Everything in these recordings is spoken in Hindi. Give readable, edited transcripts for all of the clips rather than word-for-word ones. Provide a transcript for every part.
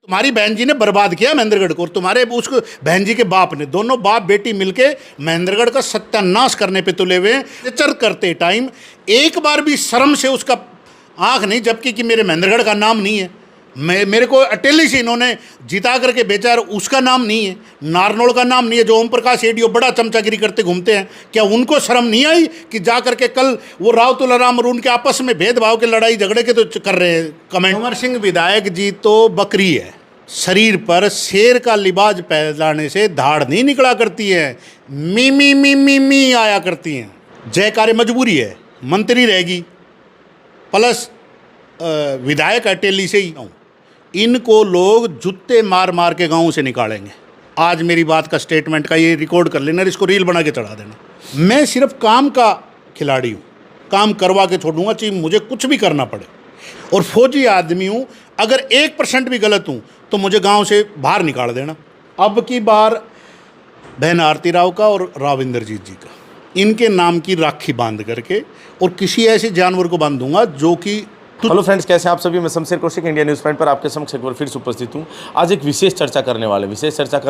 तुम्हारी बहन जी ने बर्बाद किया महेंद्रगढ़ को, और तुम्हारे उसको बहन जी के बाप ने, दोनों बाप बेटी मिलके महेंद्रगढ़ का सत्यानाश करने पे तुले हुए हैं। चर करते टाइम एक बार भी शर्म से उसका आंख नहीं झपकी कि मेरे महेंद्रगढ़ का नाम नहीं है। मेरे को अटेली से इन्होंने जिता करके बेचा है, उसका नाम नहीं है, नारनौल का नाम नहीं है, जो ओम प्रकाश एडीओ बड़ा चमचागिरी करते घूमते हैं। क्या उनको शर्म नहीं आई कि जा करके कल वो राव तुलाराम और उनके आपस में भेदभाव के लड़ाई झगड़े के तो कर रहे हैं कमेंट। अमर सिंह विधायक जी तो बकरी है, शरीर पर शेर का लिबाज पहनाने से धाड़ नहीं निकला करती है, मी मी मी मी मी आया करती हैं। जयकारे मजबूरी है, मंत्री रहेगी प्लस विधायक अटेली से ही हूँ। इनको लोग जूते मार मार के गाँव से निकालेंगे। आज मेरी बात का स्टेटमेंट का ये रिकॉर्ड कर लेना, इसको रील बना के चढ़ा देना। मैं सिर्फ काम का खिलाड़ी हूँ, काम करवा के छोड़ूंगा चाहे मुझे कुछ भी करना पड़े, और फौजी आदमी हूँ। अगर 1% भी गलत हूँ तो मुझे गांव से बाहर निकाल देना। अब की बार बहन आरती राव का और राव इंद्रजीत जी का, इनके नाम की राखी बांध करके और किसी ऐसे जानवर को बांधूंगा जो कि। हेलो फ्रेंड्स, कैसे हैं आप सभी। मैं Shamsher Kaushik India news point पर आपके समक्ष एक बार फिर से उपस्थित हूं। आज एक विशेष चर्चा करने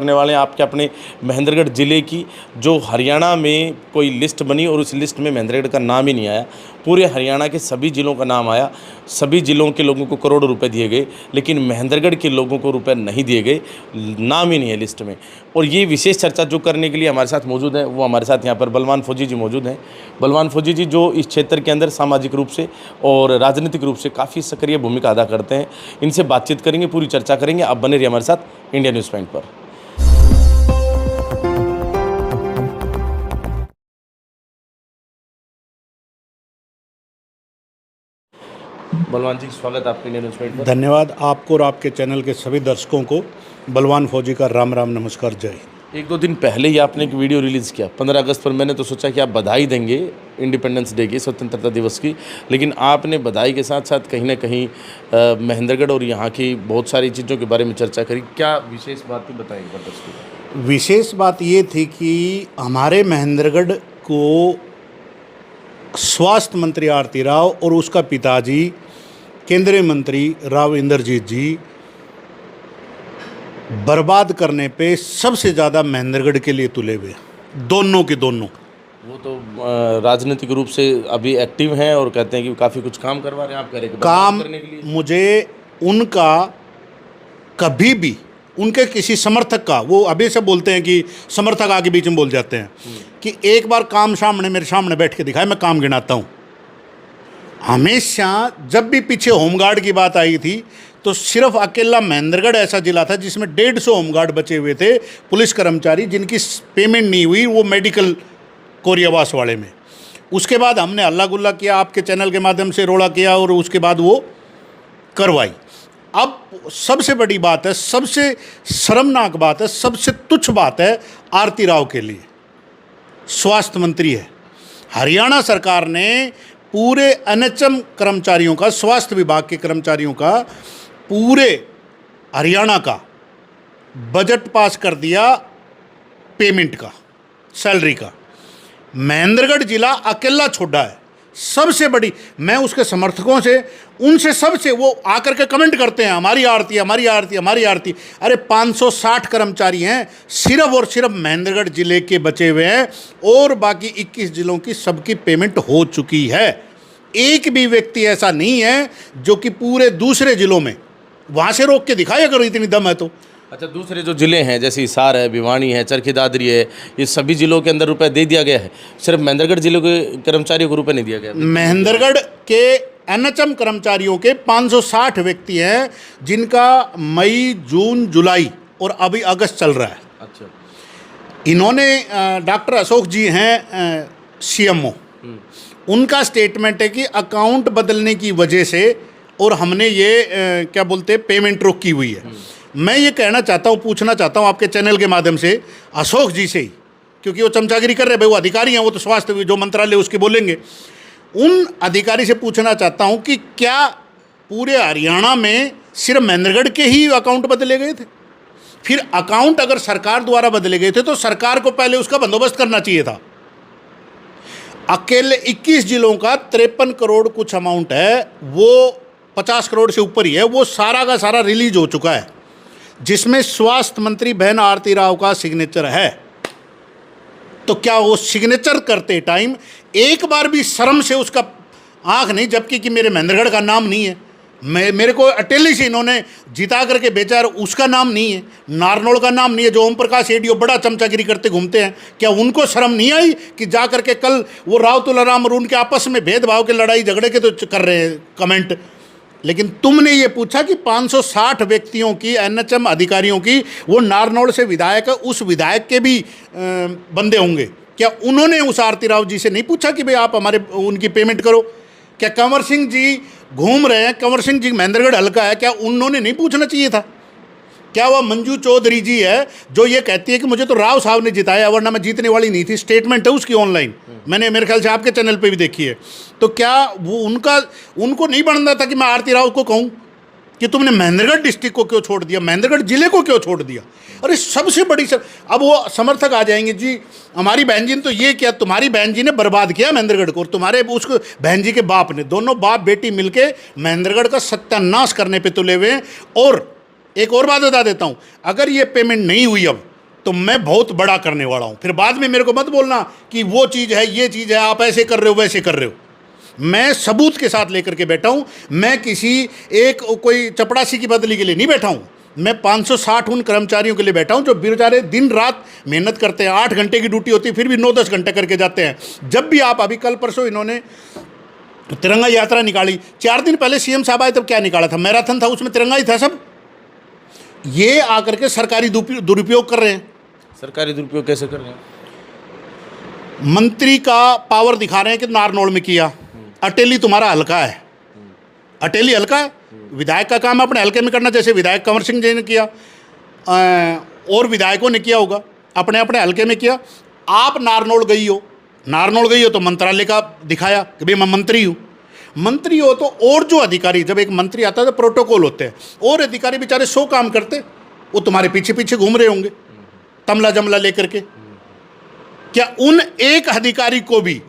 वाले हैं आपके अपने महेंद्रगढ़ ज़िले की, जो हरियाणा में कोई लिस्ट बनी और उस लिस्ट में महेंद्रगढ़ का नाम ही नहीं आया। पूरे हरियाणा के सभी ज़िलों का नाम आया, सभी ज़िलों के लोगों को करोड़ों रुपए दिए गए, लेकिन महेंद्रगढ़ के लोगों को रुपए नहीं दिए गए, नाम ही नहीं है लिस्ट में। और ये विशेष चर्चा जो करने के लिए हमारे साथ मौजूद है, वो हमारे साथ यहाँ पर बलवान फौजी जी मौजूद हैं। बलवान फौजी जी जो इस क्षेत्र के अंदर सामाजिक रूप से और राजनीतिक रूप से काफ़ी सक्रिय भूमिका अदा करते हैं। इनसे बातचीत करेंगे, पूरी चर्चा करेंगे। आप बने रहिए हमारे साथ इंडिया न्यूज़ पॉइंट पर। बलवान जी, स्वागत आपके इंडिया न्यूज़ पॉइंट पर। धन्यवाद आपको और आपके चैनल के सभी दर्शकों को बलवान फौजी का राम राम नमस्कार, जय। 1-2 दिन पहले ही आपने एक वीडियो रिलीज़ किया 15 अगस्त पर। मैंने तो सोचा कि आप बधाई देंगे इंडिपेंडेंस डे की, स्वतंत्रता दिवस की, लेकिन आपने बधाई के साथ साथ कहीं ना कहीं महेंद्रगढ़ और यहाँ की बहुत सारी चीज़ों के बारे में चर्चा करी। क्या विशेष बात थी, बताइए दर्शकों। विशेष बात ये थी कि हमारे महेंद्रगढ़ को स्वास्थ्य मंत्री आरती राव और उसका पिताजी केंद्रीय मंत्री राव इंद्रजीत जी बर्बाद करने पे सबसे ज़्यादा महेंद्रगढ़ के लिए तुले हुए, दोनों के दोनों। वो तो राजनीतिक रूप से अभी एक्टिव हैं और कहते हैं कि काफ़ी कुछ काम करवा रहे हैं। आप कह रहे हैं काम करने के लिए। मुझे उनका कभी भी उनके किसी समर्थक का, वो अभी से बोलते हैं कि समर्थक आगे बीच में बोल जाते हैं कि एक बार काम सामने मेरे सामने बैठ के दिखाए, मैं काम गिनाता हूँ। हमेशा जब भी पीछे होमगार्ड की बात आई थी तो सिर्फ अकेला महेंद्रगढ़ ऐसा जिला था जिसमें 150 होमगार्ड बचे हुए थे, पुलिस कर्मचारी जिनकी पेमेंट नहीं हुई, वो मेडिकल कोरियावास वाले में। उसके बाद हमने हल्ला गुल्ला किया, आपके चैनल के माध्यम से रोड़ा किया और उसके बाद वो करवाई। अब सबसे बड़ी बात है, सबसे शर्मनाक बात है, सबसे तुच्छ बात है आरती राव के लिए, स्वास्थ्य मंत्री है। हरियाणा सरकार ने पूरे एनएचएम कर्मचारियों का, स्वास्थ्य विभाग के कर्मचारियों का, पूरे हरियाणा का बजट पास कर दिया पेमेंट का, सैलरी का। महेंद्रगढ़ जिला अकेला छोड़ा है। सबसे बड़ी, मैं उसके समर्थकों से, उनसे सबसे, वो आकर के कमेंट करते हैं हमारी आरती, हमारी आरती, हमारी आरती। अरे 560 कर्मचारी हैं सिर्फ और सिर्फ महेंद्रगढ़ जिले के बचे हुए हैं, और बाकी 21 जिलों की सबकी पेमेंट हो चुकी है। एक भी व्यक्ति ऐसा नहीं है जो कि पूरे दूसरे जिलों में वहाँ से रोक के दिखाए, अगर इतनी दम है तो। अच्छा, दूसरे जो ज़िले हैं जैसे हिसार है, भिवानी है, चरखी दादरी है, ये सभी ज़िलों के अंदर रुपए दे दिया गया है, सिर्फ महेंद्रगढ़ जिले के कर्मचारियों को रुपए नहीं दिया गया। महेंद्रगढ़ के एनएचएम कर्मचारियों के 560 व्यक्ति हैं जिनका मई, जून, जुलाई और अभी अगस्त चल रहा है। अच्छा, इन्होंने डॉक्टर अशोक जी हैं सीएमओ, उनका स्टेटमेंट है कि अकाउंट बदलने की वजह से और हमने ये क्या बोलते हैं, पेमेंट रोक की हुई है। मैं ये कहना चाहता हूँ, पूछना चाहता हूँ आपके चैनल के माध्यम से अशोक जी से ही, क्योंकि वो चमचागिरी कर रहे हैं भाई, वो अधिकारी हैं, वो तो स्वास्थ्य जो मंत्रालय उसके बोलेंगे। उन अधिकारी से पूछना चाहता हूँ कि क्या पूरे हरियाणा में सिर्फ महेंद्रगढ़ के ही अकाउंट बदले गए थे? फिर अकाउंट अगर सरकार द्वारा बदले गए थे तो सरकार को पहले उसका बंदोबस्त करना चाहिए था। अकेले 21 जिलों का 53 करोड़ कुछ अमाउंट है, वो 50 करोड़ से ऊपर ही है, वो सारा का सारा रिलीज हो चुका है। जिसमें स्वास्थ्य मंत्री बहन आरती राव का सिग्नेचर है, तो क्या वो सिग्नेचर करते टाइम एक बार भी शर्म से उसका आंख नहीं झपकी कि मेरे महेंद्रगढ़ का नाम नहीं है, मेरे को अटेली से इन्होंने जिता करके बेचा, उसका नाम नहीं है, नारनौल का नाम नहीं है, जो ओम प्रकाश एडियो बड़ा चमचागिरी करते घूमते हैं, क्या उनको शर्म नहीं आई कि जा करके कल वो राव तुलाराम और उनके आपस में भेदभाव के लड़ाई झगड़े के तो कर रहे हैं कमेंट, लेकिन तुमने ये पूछा कि 560 व्यक्तियों की एनएचएम अधिकारियों की, वो नारनौल से विधायक है, उस विधायक के भी बंदे होंगे, क्या उन्होंने उस आरती राव जी से नहीं पूछा कि भाई आप हमारे उनकी पेमेंट करो? क्या कंवर सिंह जी घूम रहे हैं, कंवर सिंह जी महेंद्रगढ़ हल्का है, क्या उन्होंने नहीं पूछना चाहिए था? क्या वह मंजू चौधरी जी है जो ये कहती है कि मुझे तो राव साहब ने जिताया वरना मैं जीतने वाली नहीं थी, स्टेटमेंट है उसकी ऑनलाइन, मैंने मेरे ख्याल से आपके चैनल पे भी देखी है, तो क्या वो उनको नहीं बनना था कि मैं आरती राव को कहूँ कि तुमने महेंद्रगढ़ डिस्ट्रिक्ट को क्यों छोड़ दिया, महेंद्रगढ़ जिले को क्यों छोड़ दिया? अरे सबसे बड़ी अब वो समर्थक आ जाएंगे जी हमारी बहन जी ने तो ये किया, तुम्हारी बहन जी ने बर्बाद किया महेंद्रगढ़ को, और तुम्हारे उसको बहन जी के बाप ने, दोनों बाप बेटी मिलके महेंद्रगढ़ का सत्यानाश करने पे तुले हुए हैं। और एक और बात बता देता हूँ, अगर ये पेमेंट नहीं हुई अब तो मैं बहुत बड़ा करने वाला हूँ, फिर बाद में मेरे को मत बोलना कि वो चीज़ है ये चीज़ है, आप ऐसे कर रहे हो वैसे कर रहे हो। मैं सबूत के साथ लेकर के बैठा हूँ, मैं किसी एक कोई चपड़ासी की बदली के लिए नहीं बैठा हूँ, मैं 560 उन कर्मचारियों के लिए बैठा हूँ जो बेचारे दिन रात मेहनत करते हैं, 8 घंटे की ड्यूटी होती है फिर भी 9-10 घंटे करके जाते हैं। जब भी आप अभी कल परसों इन्होंने तिरंगा यात्रा निकाली, 4 दिन पहले सीएम साहब आए तब क्या निकाला था? मैराथन था, उसमें तिरंगा ही था सब। ये आकर के सरकारी दुरुपयोग कर रहे हैं। सरकारी दुरुपयोग कैसे कर रहे हैं? मंत्री का पावर दिखा रहे हैं कि नारनौल में किया, अटेली तुम्हारा हल्का है, अटेली हल्का है, विधायक का काम अपने हल्के में करना, जैसे विधायक कंवर सिंह जी ने किया और विधायकों ने किया होगा, अपने अपने हल्के में किया। आप नारनौल गई हो तो मंत्रालय का दिखाया कि भाई मैं मंत्री हूँ, मंत्री हो तो और जो अधिकारी, जब एक मंत्री आता है तो प्रोटोकॉल होते हैं, और अधिकारी बेचारे 100 काम करते, वो तुम्हारे पीछे पीछे घूम रहे होंगे तमला जमला लेकर के। क्या उन एक अधिकारी को भी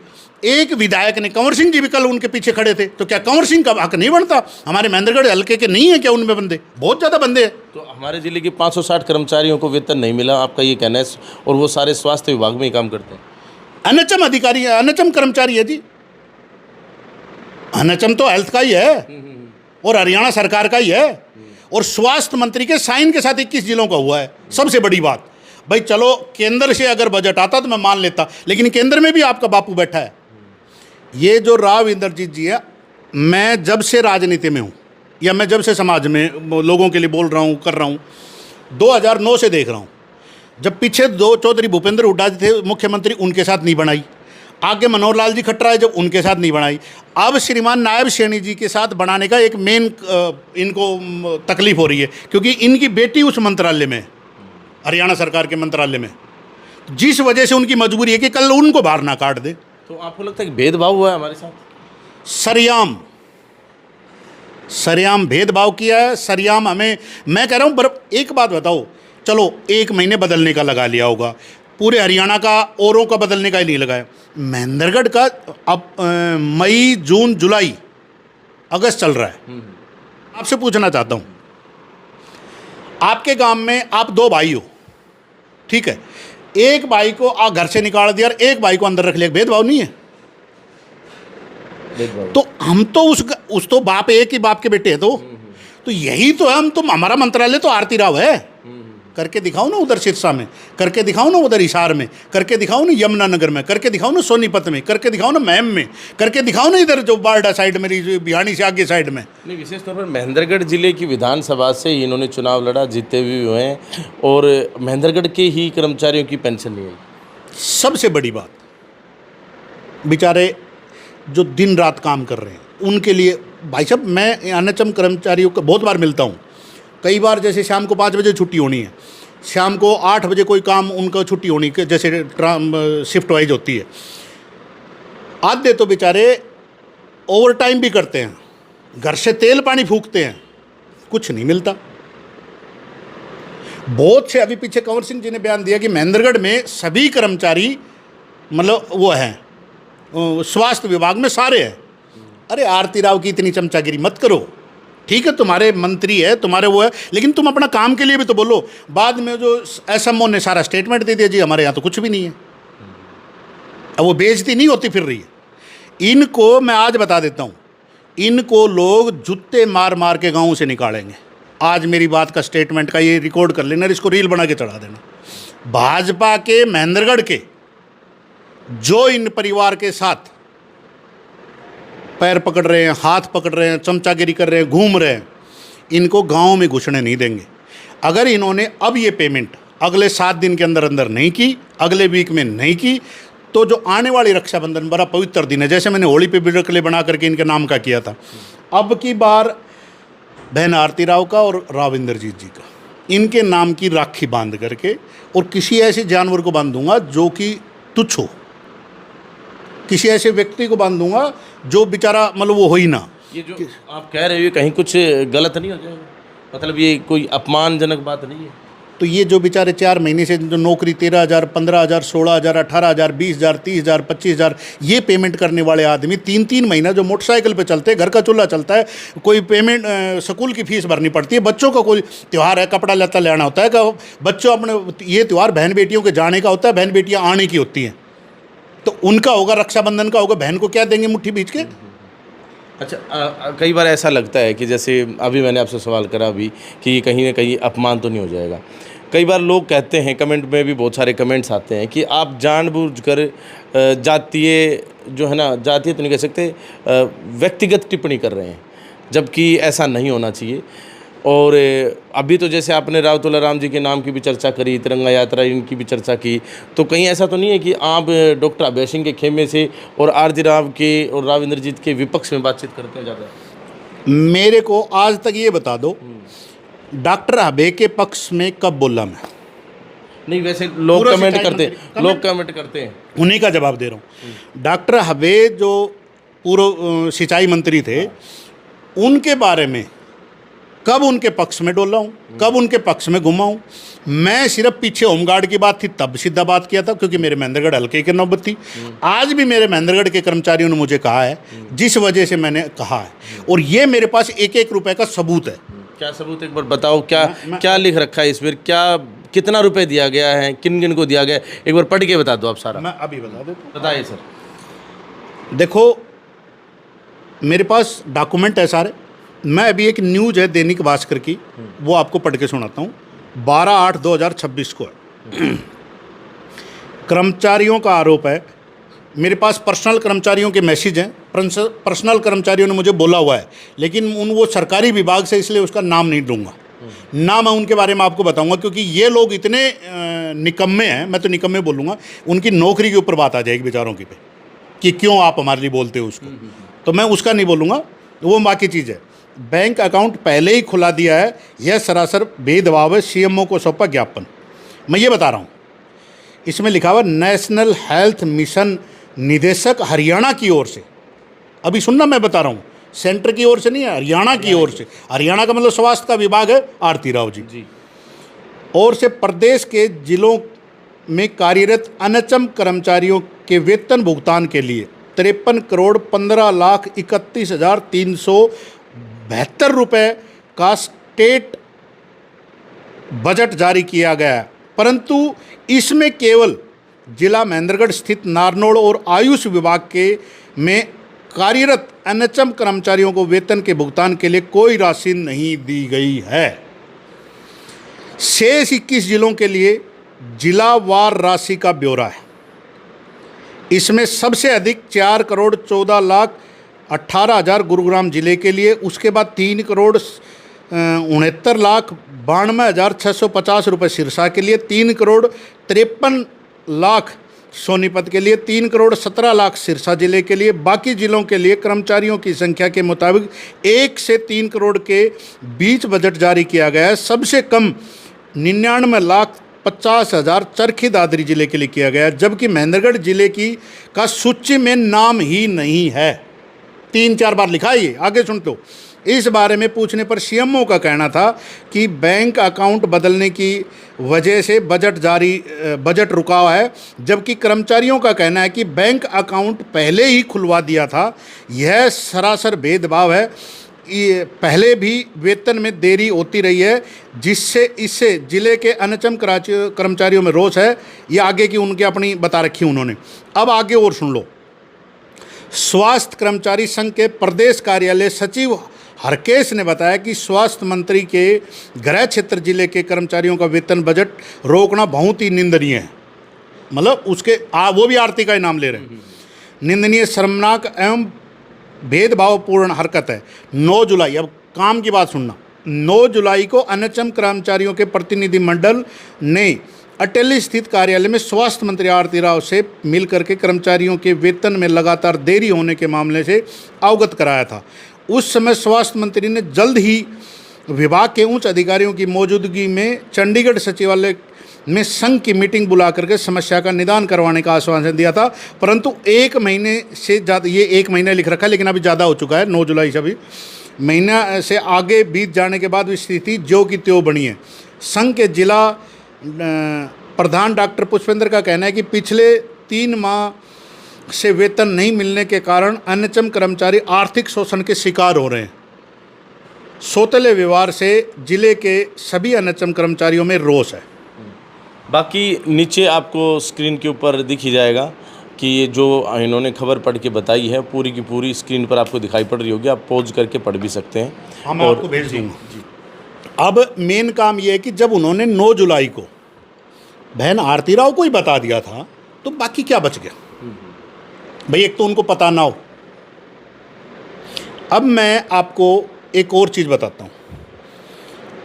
एक विधायक ने, कंवर सिंह जी भी कल उनके पीछे खड़े थे, तो क्या कंवर सिंह का हक नहीं बनता? हमारे महेंद्रगढ़ हल्के के नहीं है क्या उनमें बंदे? बहुत ज़्यादा बंदे हैं। तो हमारे जिले के 560 कर्मचारियों को वेतन नहीं मिला, आपका ये कहना है, और वो सारे स्वास्थ्य विभाग में ही काम करते हैं। एनएचएम अधिकारी है, एनएचएम कर्मचारी है जी, एनएचएम तो हेल्थ का ही है और हरियाणा सरकार का ही है, और स्वास्थ्य मंत्री के साइन के साथ 21 जिलों का हुआ है। सबसे बड़ी बात भाई, चलो केंद्र से अगर बजट आता तो मैं मान लेता, लेकिन केंद्र में भी आपका बापू बैठा है। ये जो राव इंद्रजीत जी है, मैं जब से राजनीति में हूँ या मैं जब से समाज में लोगों के लिए बोल रहा हूँ कर रहा हूँ, 2009 से देख रहा हूँ। जब पीछे 2 चौधरी भूपेंद्र हुड्डा जी थे मुख्यमंत्री, उनके साथ नहीं बनाई, आगे मनोहर लाल जी खट्टर है जब, उनके साथ नहीं बनाई, अब श्रीमान नायब सैनी जी के साथ बनाने का एक मेन इनको तकलीफ हो रही है, क्योंकि इनकी बेटी उस मंत्रालय में, हरियाणा सरकार के मंत्रालय में, जिस वजह से उनकी मजबूरी है कि कल उनको बाहर ना काट दे। तो आपको लगता है कि भेदभाव हुआ है हमारे साथ? सरेआम भेदभाव किया है, सरेआम हमें, मैं कह रहा हूँ। एक बात बताओ, चलो 1 महीने बदलने का लगा लिया होगा, पूरे हरियाणा का औरों का बदलने का ही नहीं लगाया, महेंद्रगढ़ का अब मई जून जुलाई अगस्त चल रहा है। आपसे पूछना चाहता हूँ, आपके गांव में आप 2 भाई हो, ठीक है, एक भाई को घर से निकाल दिया और एक भाई को अंदर रख लिया, भेदभाव नहीं है? तो हम तो उस तो बाप एक ही बाप के बेटे हैं, तो यही तो है। हम तो, हमारा मंत्रालय तो आरती राव है, करके दिखाओ ना उधर सिरसा में, करके दिखाओ ना उधर हिसार में, करके दिखाओ ना यमुनानगर में, करके दिखाओ ना सोनीपत में, करके दिखाओ ना मैम में, करके दिखाओ ना इधर जो बारडा साइड मेरी बिहानी से आगे साइड में। नहीं, विशेष तौर पर महेंद्रगढ़ जिले की विधानसभा से इन्होंने चुनाव लड़ा, जीते भी हुए हैं, और महेंद्रगढ़ के ही कर्मचारियों की पेंशन नहीं आई। सबसे बड़ी बात, बेचारे जो दिन रात काम कर रहे हैं उनके लिए, भाई साहब मैं एनएचएम कर्मचारियों को बहुत बार मिलता हूँ, कई बार जैसे शाम को 5 बजे छुट्टी होनी है, शाम को 8 बजे कोई काम उनका छुट्टी होनी, जैसे शिफ्ट वाइज होती है, आधे तो बेचारे ओवर टाइम भी करते हैं, घर से तेल पानी फूकते हैं, कुछ नहीं मिलता। बहुत से, अभी पीछे कंवर सिंह जी ने बयान दिया कि महेंद्रगढ़ में सभी कर्मचारी मतलब वो हैं, स्वास्थ्य विभाग में सारे हैं। अरे आरती राव की इतनी चमचागिरी मत करो, ठीक है, तुम्हारे मंत्री है, तुम्हारे वो है, लेकिन तुम अपना काम के लिए भी तो बोलो। बाद में जो एसएमओ ने सारा स्टेटमेंट दे दिया, जी हमारे यहाँ तो कुछ भी नहीं है। अब वो बेइज्जती नहीं होती फिर रही है। इनको मैं आज बता देता हूँ, इनको लोग जूते मार मार के गाँव से निकालेंगे। आज मेरी बात का स्टेटमेंट का ये रिकॉर्ड कर लेना, इसको रील बना के चढ़ा देना। भाजपा के महेंद्रगढ़ के जो इन परिवार के साथ पैर पकड़ रहे हैं, हाथ पकड़ रहे हैं, चमचागिरी कर रहे हैं, घूम रहे हैं, इनको गांव में घुसने नहीं देंगे। अगर इन्होंने अब ये पेमेंट अगले 7 दिन के अंदर अंदर नहीं की, अगले वीक में नहीं की, तो जो आने वाली रक्षाबंधन बड़ा पवित्र दिन है, जैसे मैंने होली पे बिल्कुल बना करके इनके नाम का किया था, अब की बार बहन आरती राव का और राव इंद्रजीत जी का, इनके नाम की राखी बांध करके, और किसी ऐसे जानवर को बांधूंगा जो कि तुच्छ हो, किसी ऐसे व्यक्ति को बांधूंगा जो बेचारा मतलब वो हो ही ना। ये जो आप कह रहे हो कहीं कुछ गलत नहीं हो जाएगा? मतलब ये कोई अपमानजनक बात नहीं है? तो ये जो बेचारे 4 महीने से जो नौकरी 13,000, 15,000, 16,000, 18,000, 20,000, 30,000, 25,000 ये पेमेंट करने वाले आदमी 3-3 महीना जो मोटरसाइकिल पे चलते हैं, घर का चूल्हा चलता है, कोई पेमेंट स्कूल की फीस भरनी पड़ती है, बच्चों का कोई त्यौहार है, कपड़ा लत्ता लेना होता है, बच्चों अपने ये त्यौहार बहन बेटियों के जाने का होता है, बहन बेटियाँ आने की होती हैं, तो उनका होगा, रक्षाबंधन का होगा, बहन को क्या देंगे मुट्ठी बीच के। अच्छा, कई बार ऐसा लगता है कि जैसे अभी मैंने आपसे सवाल करा अभी कि ये कहीं ना कहीं अपमान तो नहीं हो जाएगा? कई बार लोग कहते हैं, कमेंट में भी बहुत सारे कमेंट्स आते हैं कि आप जानबूझकर जातीय जो है ना, जातीय तो नहीं कह सकते, व्यक्तिगत टिप्पणी कर रहे हैं, जबकि ऐसा नहीं होना चाहिए। और अभी तो जैसे आपने राव तुलाराम जी के नाम की भी चर्चा करी, तिरंगा यात्रा इनकी भी चर्चा की, तो कहीं ऐसा तो नहीं है कि आप डॉक्टर अभय सिंह के खेमे से और आरती राव के और राव इंद्रजीत के विपक्ष में बातचीत करते हैं ज़्यादा? मेरे को आज तक ये बता दो, डॉक्टर अभय के पक्ष में कब बोला मैं? नहीं, वैसे लोग कमेंट करते हैं, लोग कमेंट करते हैं, उन्हीं का जवाब दे रहा हूँ। डॉक्टर अभय जो पूर्व सिंचाई मंत्री थे, उनके बारे में कब उनके पक्ष में डोला हूँ, कब उनके पक्ष में घुमा हूँ? मैं सिर्फ पीछे होमगार्ड की बात थी तब सीधा बात किया था, क्योंकि मेरे महेंद्रगढ़ हल्के की नौबत थी। आज भी मेरे महेंद्रगढ़ के कर्मचारियों ने मुझे कहा है, जिस वजह से मैंने कहा है, और ये मेरे पास 1-1 रुपए का सबूत है। क्या सबूत, एक बार बताओ, क्या लिख रखा है इसमें, क्या कितना रुपए दिया गया है, किन किन को दिया गया है, एक बार पढ़ के बता दो आप सारा। मैं अभी बता देता हूँ, बताइए सर। देखो मेरे पास डॉक्यूमेंट है सारे। मैं अभी एक न्यूज़ है दैनिक भास्कर की, वो आपको पढ़ के सुनाता हूँ। 12/8/2026 को है। कर्मचारियों का आरोप है, मेरे पास पर्सनल कर्मचारियों के मैसेज हैं, पर्सनल कर्मचारियों ने मुझे बोला हुआ है, लेकिन वो सरकारी विभाग से, इसलिए उसका नाम नहीं दूंगा। ना मैं उनके बारे में आपको बताऊंगा, क्योंकि ये लोग इतने निकम्मे हैं, मैं तो निकम्मे बोलूँगा, उनकी नौकरी के ऊपर बात आ जाएगी बेचारों की पे, कि क्यों आप हमारे लिए बोलते हो उसको, तो मैं उसका नहीं बोलूँगा, वो बाकी चीज़ है। बैंक अकाउंट पहले ही खुला दिया है, यह सरासर भेदभाव है, सीएमओ को सौंपा ज्ञापन। मैं ये बता रहा हूँ, इसमें लिखा हुआ नेशनल हेल्थ मिशन निदेशक हरियाणा की ओर से। अभी सुनना, मैं बता रहा हूँ, सेंटर की ओर से नहीं है, हरियाणा की ओर से। हरियाणा का मतलब स्वास्थ्य का विभाग है, आरती राव जी और से प्रदेश के जिलों में कार्यरत अनचम कर्मचारियों के वेतन भुगतान के लिए 53,31,372 रुपये का स्टेट बजट जारी किया गया है, परंतु इसमें केवल जिला महेंद्रगढ़ स्थित नारनौल और आयुष विभाग के में कार्यरत एनएचएम कर्मचारियों को वेतन के भुगतान के लिए कोई राशि नहीं दी गई है। शेष 21 जिलों के लिए जिलावार राशि का ब्यौरा है। इसमें सबसे अधिक 4,14,18,000 गुरुग्राम जिले के लिए, उसके बाद 3,69,92,650 रुपये सिरसा के लिए, 3,53,00,000 सोनीपत के लिए, 3,17,00,000 सिरसा जिले के लिए। बाकी जिलों के लिए कर्मचारियों की संख्या के मुताबिक 1 से 3 करोड़ के बीच बजट जारी किया गया है। सबसे कम 99,50,000 चरखी दादरी जिले के लिए किया गया है, जबकि महेंद्रगढ़ जिले की का सूची में नाम ही नहीं है। 3-4 बार लिखा है ये, आगे सुन तो। इस बारे में पूछने पर सीएमओ का कहना था कि बैंक अकाउंट बदलने की वजह से बजट रुका हुआ है, जबकि कर्मचारियों का कहना है कि बैंक अकाउंट पहले ही खुलवा दिया था। यह सरासर भेदभाव है। ये पहले भी वेतन में देरी होती रही है, जिससे इससे जिले के अनचम कर्मचारियों में रोष है। ये आगे की उनकी अपनी बता रखी उन्होंने। अब आगे और सुन लो। स्वास्थ्य कर्मचारी संघ के प्रदेश कार्यालय सचिव हरकेश ने बताया कि स्वास्थ्य मंत्री के गृह क्षेत्र जिले के कर्मचारियों का वेतन बजट रोकना बहुत ही निंदनीय है। मतलब उसके वो भी आरती का ही नाम ले रहे हैं। निंदनीय, शर्मनाक एवं भेदभावपूर्ण हरकत है। 9 जुलाई, अब काम की बात सुनना, 9 जुलाई को अनचम कर्मचारियों के प्रतिनिधिमंडल ने अटेली स्थित कार्यालय में स्वास्थ्य मंत्री आरती राव से मिलकर के कर्मचारियों के वेतन में लगातार देरी होने के मामले से अवगत कराया था। उस समय स्वास्थ्य मंत्री ने जल्द ही विभाग के उच्च अधिकारियों की मौजूदगी में चंडीगढ़ सचिवालय में संघ की मीटिंग बुला करके समस्या का निदान करवाने का आश्वासन दिया था, परंतु 1 महीने से ज़्यादा, ये 1 महीना लिख रखा है लेकिन अभी ज़्यादा हो चुका है, 9 जुलाई से अभी महीना से आगे बीत जाने के बाद स्थिति ज्यों की त्यों बनी है। संघ के जिला प्रधान डॉक्टर पुष्पेंद्र का कहना है कि पिछले 3 माह से वेतन नहीं मिलने के कारण अनचम कर्मचारी आर्थिक शोषण के शिकार हो रहे हैं। सौतेले व्यवहार से जिले के सभी अनचम कर्मचारियों में रोष है। बाकी नीचे आपको स्क्रीन के ऊपर दिख ही जाएगा कि ये जो इन्होंने खबर पढ़ के बताई है पूरी की पूरी स्क्रीन पर आपको दिखाई पड़ रही होगी। आप पॉज करके पढ़ भी सकते हैं। हाँ, मैं आपको भेज दूँगा। अब मेन काम ये है कि जब उन्होंने 9 जुलाई को बहन आरती राव को ही बता दिया था तो बाकी क्या बच गया भाई? एक तो उनको पता ना हो। अब मैं आपको एक और चीज़ बताता हूँ।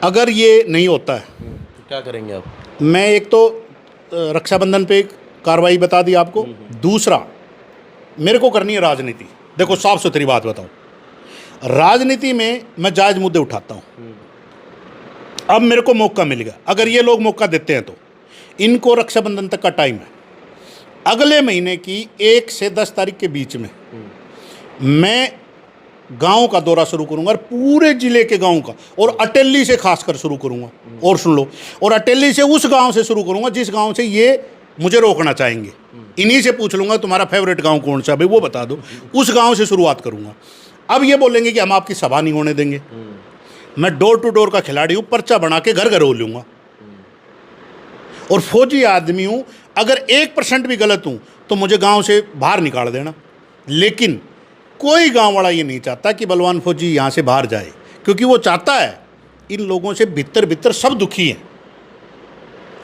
अगर ये नहीं होता है तो क्या करेंगे आप? मैं एक तो रक्षाबंधन पे कार्रवाई बता दी आपको। दूसरा, मेरे को करनी है राजनीति। देखो साफ सुथरी बात बताऊं, राजनीति में मैं जायज़ मुद्दे उठाता हूं। अब मेरे को मौका मिल गया, अगर ये लोग मौका देते हैं तो इनको रक्षाबंधन तक का टाइम है। अगले महीने की 1 से 10 तारीख के बीच में मैं गांव का दौरा शुरू करूंगा और पूरे जिले के गांव का, और अटेली से खासकर शुरू करूंगा। और सुन लो, और अटेली से उस गांव से शुरू करूंगा जिस गांव से ये मुझे रोकना चाहेंगे। इन्हीं से पूछ लूंगा तुम्हारा फेवरेट गांव कौन सा भाई, वो बता दो। उस गांव से शुरुआत करूंगा। अब ये बोलेंगे कि हम आपकी सभा नहीं होने देंगे। मैं डोर टू डोर का खिलाड़ी हूं, पर्चा बना के घर घर हो लूंगा और फौजी आदमी हूं। अगर 1% भी गलत हूं तो मुझे गांव से बाहर निकाल देना। लेकिन कोई गांव वाला ये नहीं चाहता कि बलवान फौजी यहाँ से बाहर जाए, क्योंकि वो चाहता है, इन लोगों से भीतर भीतर सब दुखी हैं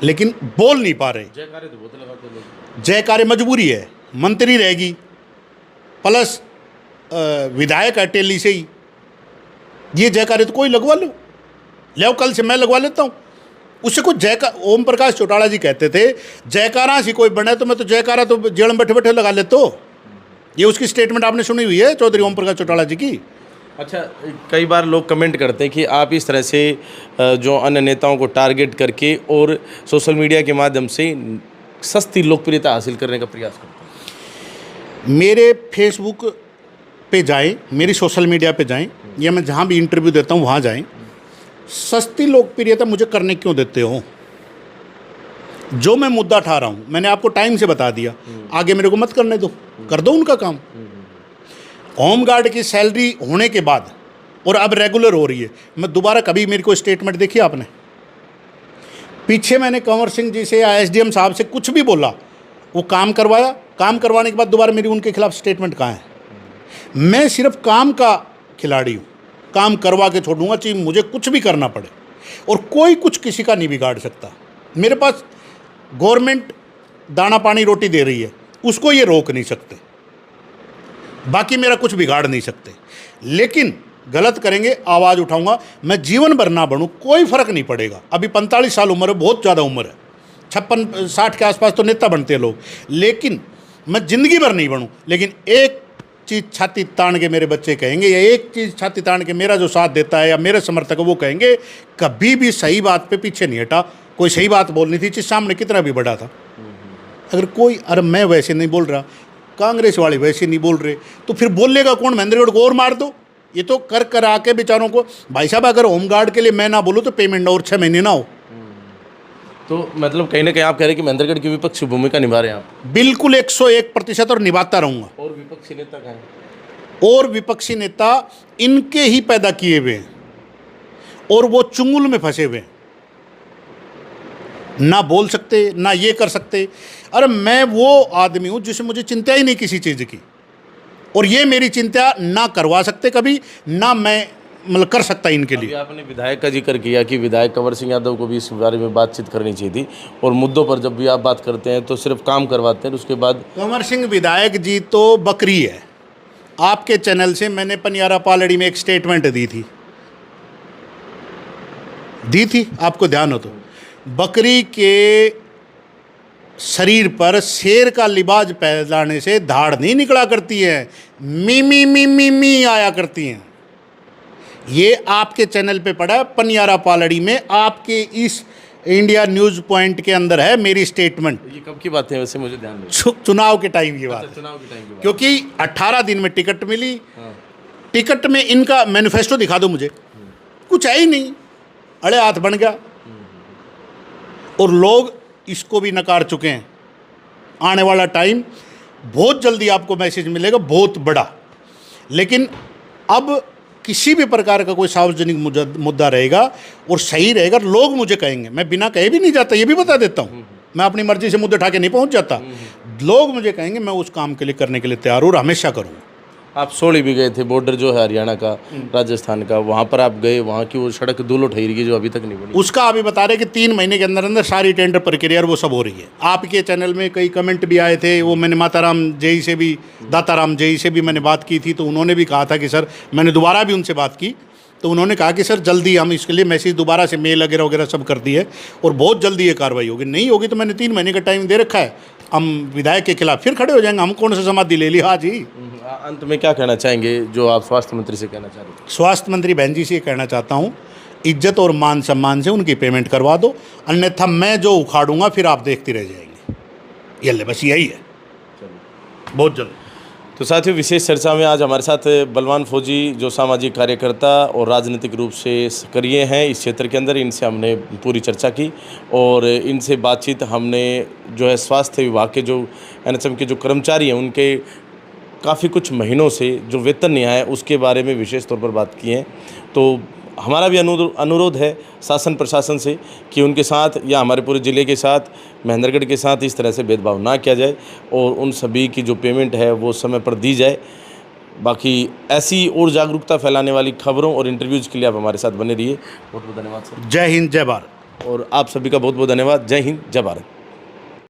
लेकिन बोल नहीं पा रहे। जयकारे तो बहुत लगाते लोग। जयकारे मजबूरी है, मंत्री रहेगी प्लस विधायक अटेली से ही, ये जयकारे तो कोई लगवा लो, कल से मैं लगवा लेता हूँ। उससे कुछ ओम प्रकाश चौटाला जी कहते थे जयकारा से कोई बने तो मैं तो जयकारा तो जेल में बैठे बैठे लगा लेता हूँ। ये उसकी स्टेटमेंट आपने सुनी हुई है चौधरी ओम प्रकाश चौटाला जी की। अच्छा, कई बार लोग कमेंट करते हैं कि आप इस तरह से जो अन्य नेताओं को टारगेट करके और सोशल मीडिया के माध्यम से सस्ती लोकप्रियता हासिल करने का प्रयास करते हैं। मेरे फेसबुक पे जाएं, मेरी सोशल मीडिया पे जाएं, या मैं जहाँ भी इंटरव्यू देता हूँ वहाँ जाएं। सस्ती लोकप्रियता मुझे करने क्यों देते हो? जो मैं मुद्दा उठा रहा हूँ मैंने आपको टाइम से बता दिया, आगे मेरे को मत करने दो, कर दो उनका काम। होमगार्ड की सैलरी होने के बाद और अब रेगुलर हो रही है, मैं दोबारा कभी मेरे को स्टेटमेंट देखी आपने? पीछे मैंने कंवर सिंह जी से या एसडीएम साहब से कुछ भी बोला, वो काम करवाया, काम करवाने के बाद दोबारा मेरी उनके खिलाफ स्टेटमेंट कहाँ है? मैं सिर्फ काम का खिलाड़ी हूँ, काम करवा के छोड़ूंगा चाहे मुझे कुछ भी करना पड़े, और कोई कुछ किसी का नहीं बिगाड़ सकता। मेरे पास गवर्नमेंट दाना पानी रोटी दे रही है, उसको ये रोक नहीं सकते, बाकी मेरा कुछ बिगाड़ नहीं सकते। लेकिन गलत करेंगे आवाज़ उठाऊंगा, मैं जीवन भर ना बनूं कोई फ़र्क नहीं पड़ेगा। अभी 45 साल उम्र है, बहुत ज़्यादा उम्र है, 56-60 के आसपास तो नेता बनते हैं लोग, लेकिन मैं ज़िंदगी भर नहीं बनूं। लेकिन एक चीज़ छाती तान के मेरे बच्चे कहेंगे, या एक चीज़ छाती तान के मेरा जो साथ देता है या मेरे समर्थक वो कहेंगे, कभी भी सही बात पे पीछे नहीं हटा। कोई सही बात बोलनी थी, जिस सामने कितना भी बड़ा था, अगर कोई, अरे मैं वैसे नहीं बोल रहा, कांग्रेस वाले वैसे नहीं बोल रहे, तो फिर बोलेगा कौन? महेंद्रगढ़ को और मार दो। ये तो कर कर आके बेचारों को, भाई साहब अगर होमगार्ड के लिए मैं ना बोलूँ तो पेमेंट और 6 महीने ना हो। तो मतलब कहीं ना कहीं आप कह रहे हैं कि महेंद्रगढ़ की विपक्षी भूमिका निभा रहे हैं आप? बिल्कुल 101% और निभाता रहूँगा। और विपक्षी नेता कहाँ हैं? और विपक्षी नेता इनके ही पैदा किए हुए हैं और वो चुंगल में फंसे हुए हैं, ना बोल सकते ना ये कर सकते। अरे मैं वो आदमी हूँ जिसे मुझे चिंता ही नहीं किसी चीज़ की, और ये मेरी चिंता ना करवा सकते कभी, ना मैं मतलब कर सकता इनके लिए। आपने विधायक का जिक्र किया कि विधायक कंवर सिंह यादव को भी इस बारे में बातचीत करनी चाहिए थी, और मुद्दों पर जब भी आप बात करते हैं तो सिर्फ काम करवाते हैं, उसके बाद कंवर सिंह विधायक जी तो बकरी है। आपके चैनल से मैंने पनियारा पालड़ी में एक स्टेटमेंट दी थी, आपको ध्यान हो तो। बकरी के शरीर पर शेर का लिबाज पहनाने से धाड़ नहीं निकला करती है, मी मी मी मी मी आया करती हैं। ये आपके चैनल पे पड़ा है, पनियारा पालड़ी में, आपके इस इंडिया न्यूज़ पॉइंट के अंदर है मेरी स्टेटमेंट। ये कब की बात है वैसे, मुझे ध्यान नहीं। चुनाव के टाइम की बात है। चुनाव के टाइम की बात। क्योंकि 18 दिन में टिकट मिली। हाँ। टिकट में इनका मैनिफेस्टो दिखा दो मुझे, कुछ है ही नहीं, अड़े हाथ बन गया। और लोग इसको भी नकार चुके हैं। आने वाला टाइम बहुत जल्दी आपको मैसेज मिलेगा, बहुत बड़ा। लेकिन अब किसी भी प्रकार का कोई सार्वजनिक मुद्दा रहेगा और सही रहेगा, लोग मुझे कहेंगे। मैं बिना कहे भी नहीं जाता, ये भी बता देता हूँ। मैं अपनी मर्जी से मुद्दे उठा के नहीं पहुँच जाता। लोग मुझे कहेंगे, मैं उस काम के लिए करने के लिए तैयार हूँ और हमेशा करूँगा। आप सोली भी गए थे, बॉर्डर जो है हरियाणा का राजस्थान का, वहाँ पर आप गए, वहाँ की वो सड़क धूल उठाई रही है जो अभी तक नहीं बनी। उसका अभी बता रहे कि 3 महीने के अंदर अंदर सारी टेंडर प्रक्रिया वो सब हो रही है। आपके चैनल में कई कमेंट भी आए थे, वो मैंने माताराम जेई से भी, दाताराम जेई से भी मैंने बात की थी, तो उन्होंने भी कहा था कि सर, मैंने दोबारा भी उनसे बात की तो उन्होंने कहा कि सर जल्दी हम इसके लिए मैसेज दोबारा से मेल वगैरह वगैरह सब कर दी है और बहुत जल्दी ये कार्रवाई होगी। नहीं होगी तो मैंने 3 महीने का टाइम दे रखा है, हम विधायक के खिलाफ फिर खड़े हो जाएंगे। हम कौन सा समाधि ले ली? हाँ जी। अंत में क्या कहना चाहेंगे जो आप स्वास्थ्य मंत्री से कहना चाह रहे हैं? स्वास्थ्य मंत्री बहन जी से ये कहना चाहता हूँ, इज्जत और मान सम्मान से उनकी पेमेंट करवा दो, अन्यथा मैं जो उखाड़ूंगा फिर आप देखते रह जाएंगे। ये ले, बस यही है, बहुत जल्द। तो साथियों, विशेष चर्चा में आज हमारे साथ बलवान फौजी जो सामाजिक कार्यकर्ता और राजनीतिक रूप से सक्रिय हैं इस क्षेत्र के अंदर, इनसे हमने पूरी चर्चा की और इनसे बातचीत हमने जो है स्वास्थ्य विभाग के जो एनएचएम के जो कर्मचारी हैं उनके काफ़ी कुछ महीनों से जो वेतन नहीं आया उसके बारे में विशेष तौर पर बात की है। तो हमारा भी अनुरोध है शासन प्रशासन से कि उनके साथ या हमारे पूरे ज़िले के साथ, महेंद्रगढ़ के साथ इस तरह से भेदभाव ना किया जाए और उन सभी की जो पेमेंट है वो समय पर दी जाए। बाकी ऐसी और जागरूकता फैलाने वाली खबरों और इंटरव्यूज़ के लिए आप हमारे साथ बने रहिए। बहुत बहुत धन्यवाद सर। जय हिंद, जय भारत। और आप सभी का बहुत बहुत धन्यवाद। जय हिंद, जय भारत।